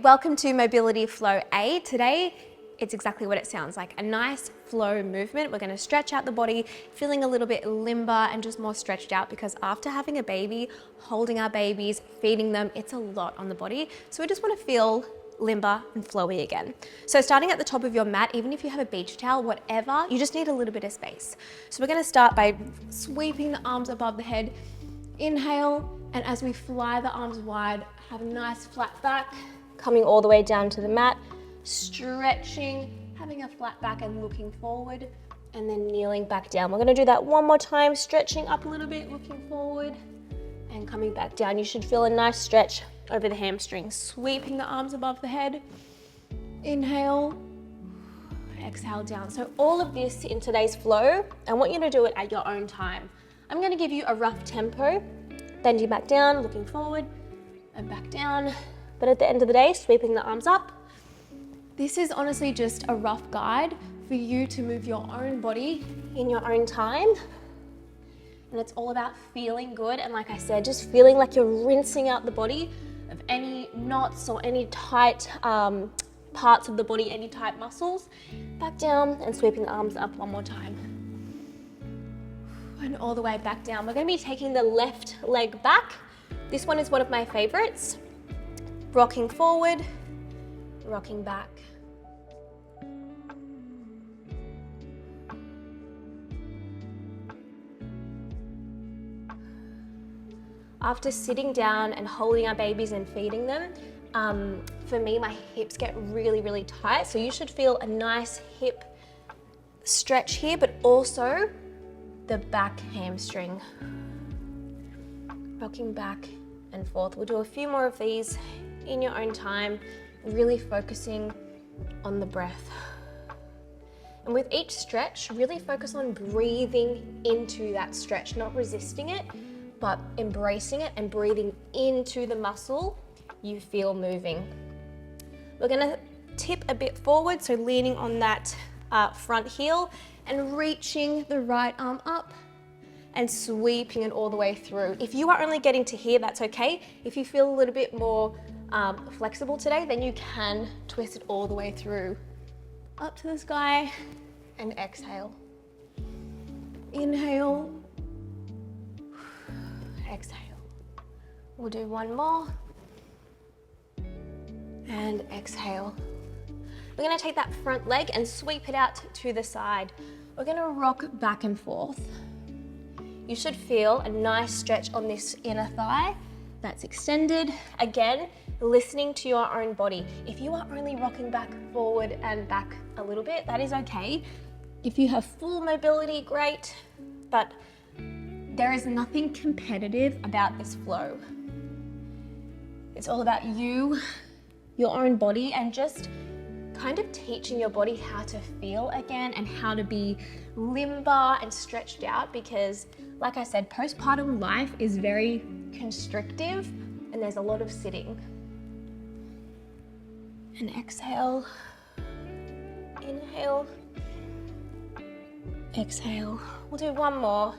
welcome to Mobility Flow A. Today, it's exactly what it sounds like, a nice flow movement. We're gonna stretch out the body, feeling a little bit limber and just more stretched out because after having a baby, holding our babies, feeding them, it's a lot on the body. So we just wanna feel limber and flowy again. So starting at the top of your mat, even if you have a beach towel, whatever, you just need a little bit of space. So we're gonna start by sweeping the arms above the head. Inhale, and as we fly the arms wide, have a nice flat back, coming all the way down to the mat, stretching, having a flat back and looking forward, and then kneeling back down. We're gonna do that one more time, stretching up a little bit, looking forward, and coming back down. You should feel a nice stretch over the hamstrings. Sweeping the arms above the head. Inhale, exhale down. So all of this in today's flow, I want you to do it at your own time. I'm gonna give you a rough tempo, bending back down, looking forward, and back down. But at the end of the day, sweeping the arms up. This is honestly just a rough guide for you to move your own body in your own time. And it's all about feeling good. And like I said, just feeling like you're rinsing out the body of any knots or any tight parts of the body, any tight muscles. Back down and sweeping the arms up one more time. And all the way back down. We're gonna be taking the left leg back. This one is one of my favorites. Rocking forward, rocking back. After sitting down and holding our babies and feeding them, for me, my hips get really, really tight. So you should feel a nice hip stretch here, but also the back hamstring. Rocking back and forth. We'll do a few more of these in your own time, really focusing on the breath. And with each stretch, really focus on breathing into that stretch, not resisting it, but embracing it and breathing into the muscle you feel moving. We're gonna tip a bit forward, so leaning on that front heel and reaching the right arm up and sweeping it all the way through. If you are only getting to here, that's okay. If you feel a little bit more flexible today, then you can twist it all the way through. Up to the sky and exhale. Inhale. Exhale. We'll do one more. And exhale. We're gonna take that front leg and sweep it out to the side. We're gonna rock back and forth. You should feel a nice stretch on this inner thigh that's extended. Again, listening to your own body. If you are only rocking back forward and back a little bit, that is okay. If you have full mobility, great, but there is nothing competitive about this flow. It's all about you, your own body, and just kind of teaching your body how to feel again and how to be limber and stretched out, because like I said, postpartum life is very constrictive and there's a lot of sitting. And exhale, inhale, exhale. We'll do one more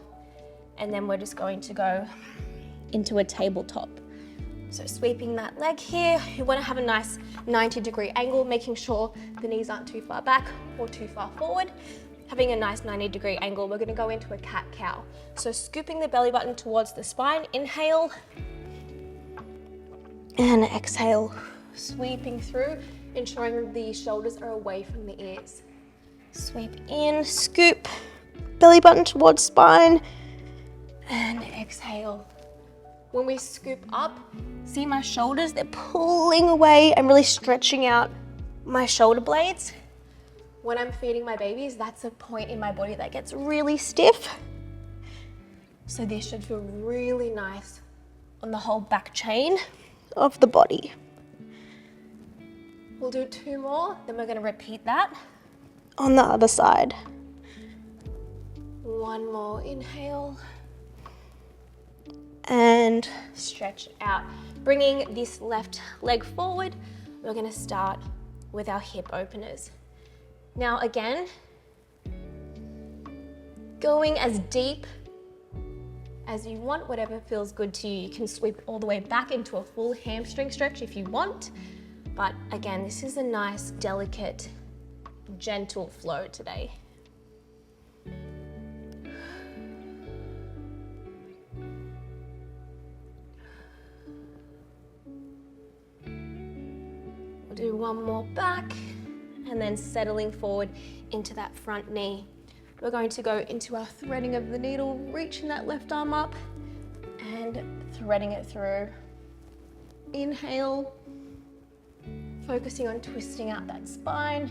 and then we're just going to go into a tabletop. So sweeping that leg here, you want to have a nice 90-degree angle, making sure the knees aren't too far back or too far forward. Having a nice 90-degree angle, we're going to go into a cat-cow. So scooping the belly button towards the spine, inhale, and exhale. Sweeping through, ensuring the shoulders are away from the ears. Sweep in, scoop, belly button towards spine, and exhale. When we scoop up, see my shoulders, they're pulling away. I'm really stretching out my shoulder blades. When I'm feeding my babies, that's a point in my body that gets really stiff. So this should feel really nice on the whole back chain of the body. We'll do two more, then we're gonna repeat that on the other side. One more, inhale. And stretch out. Bringing this left leg forward, we're gonna start with our hip openers. Now again, going as deep as you want, whatever feels good to you. You can sweep all the way back into a full hamstring stretch if you want, But again, this is a nice, delicate, gentle flow today. We'll do one more back, and then settling forward into that front knee. We're going to go into our threading of the needle, reaching that left arm up and threading it through. Inhale, focusing on twisting out that spine.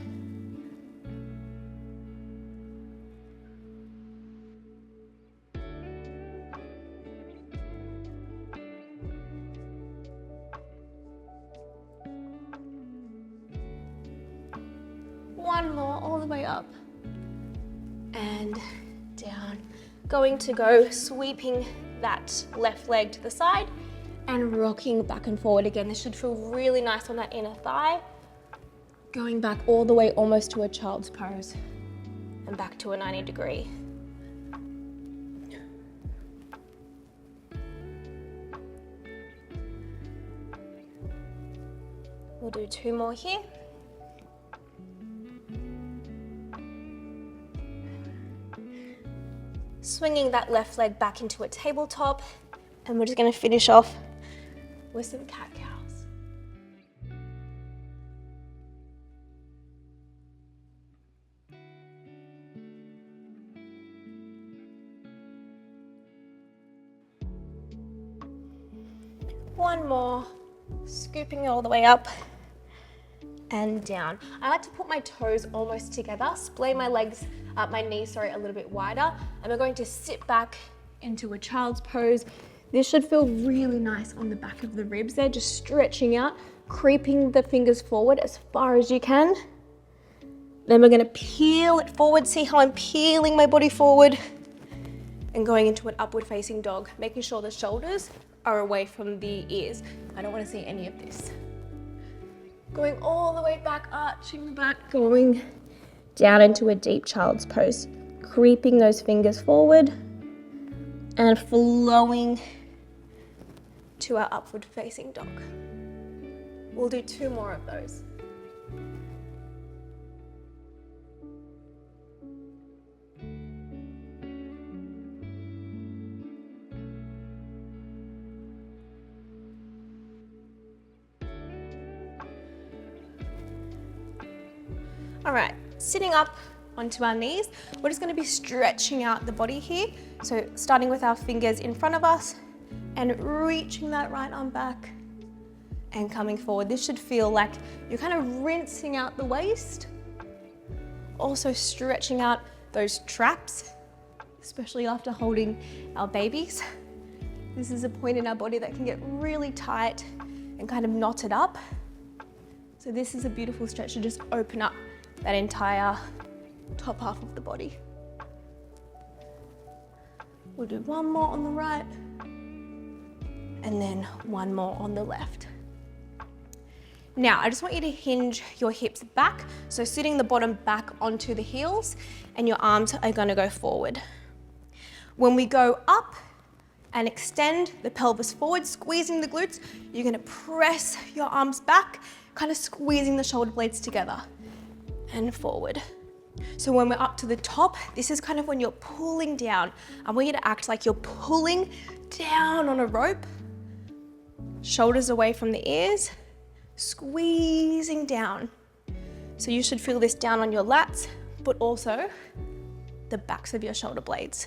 One more, all the way up and down. Going to go sweeping that left leg to the side and rocking back and forward again. This should feel really nice on that inner thigh. Going back all the way almost to a child's pose and back to a 90 degree. We'll do 2 more here. Swinging that left leg back into a tabletop, and we're just going to finish off with some cat cows. One more, scooping all the way up and down. I like to put my toes almost together, splay my legs, my knees, sorry, a little bit wider, and we're going to sit back into a child's pose. This should feel really nice on the back of the ribs there, just stretching out, creeping the fingers forward as far as you can. Then we're gonna peel it forward. See how I'm peeling my body forward and going into an upward facing dog, making sure the shoulders are away from the ears. I don't wanna see any of this. Going all the way back, arching the back, going down into a deep child's pose, creeping those fingers forward and flowing to our upward facing dog. We'll do 2 more of those. All right, sitting up onto our knees, we're just going to be stretching out the body here. So starting with our fingers in front of us and reaching that right arm back and coming forward. This should feel like you're kind of rinsing out the waist. Also stretching out those traps, especially after holding our babies. This is a point in our body that can get really tight and kind of knotted up. So this is a beautiful stretch to just open up that entire top half of the body. We'll do 1 more on the right and then 1 more on the left. Now, I just want you to hinge your hips back. So sitting the bottom back onto the heels and your arms are gonna go forward. When we go up and extend the pelvis forward, squeezing the glutes, you're gonna press your arms back, kind of squeezing the shoulder blades together and forward. So when we're up to the top, this is kind of when you're pulling down. I want you to act like you're pulling down on a rope, shoulders away from the ears, squeezing down. So you should feel this down on your lats, but also the backs of your shoulder blades.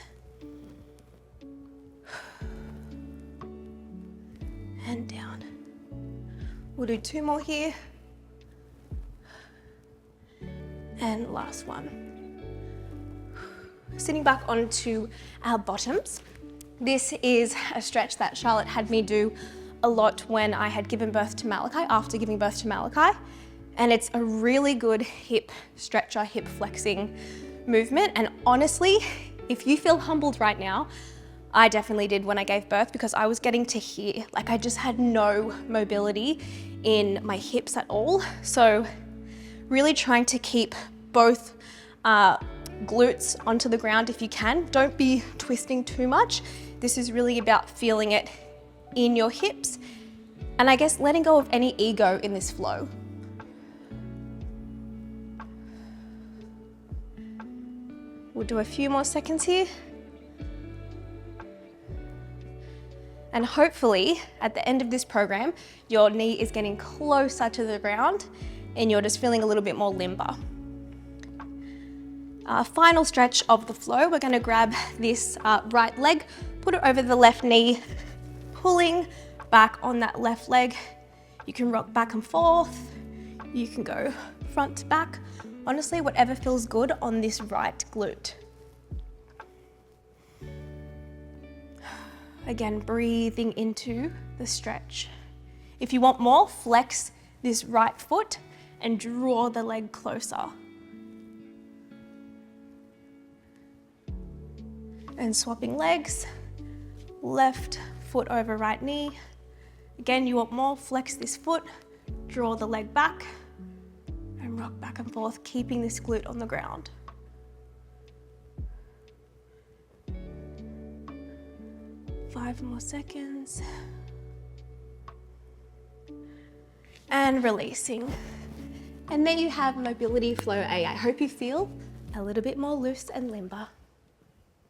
And down. We'll do 2 more here. And last one. Sitting back onto our bottoms. This is a stretch that Charlotte had me do a lot when I had given birth to Malachi, after giving birth to Malachi. And it's a really good hip stretcher, hip flexing movement. And honestly, if you feel humbled right now, I definitely did when I gave birth, because I was getting to here. Like I just had no mobility in my hips at all. So really trying to keep both glutes onto the ground if you can. Don't be twisting too much. This is really about feeling it in your hips, and I guess letting go of any ego in this flow. We'll do a few more seconds here. And hopefully at the end of this program, your knee is getting closer to the ground and you're just feeling a little bit more limber. Final stretch of the flow, we're gonna grab this right leg, put it over the left knee, pulling back on that left leg. You can rock back and forth. You can go front to back. Honestly, whatever feels good on this right glute. Again, breathing into the stretch. If you want more, flex this right foot and draw the leg closer. And swapping legs, left foot over right knee. Again, you want more, flex this foot, draw the leg back, and rock back and forth, keeping this glute on the ground. Five more seconds. And releasing. And there you have Mobility Flow A. I hope you feel a little bit more loose and limber.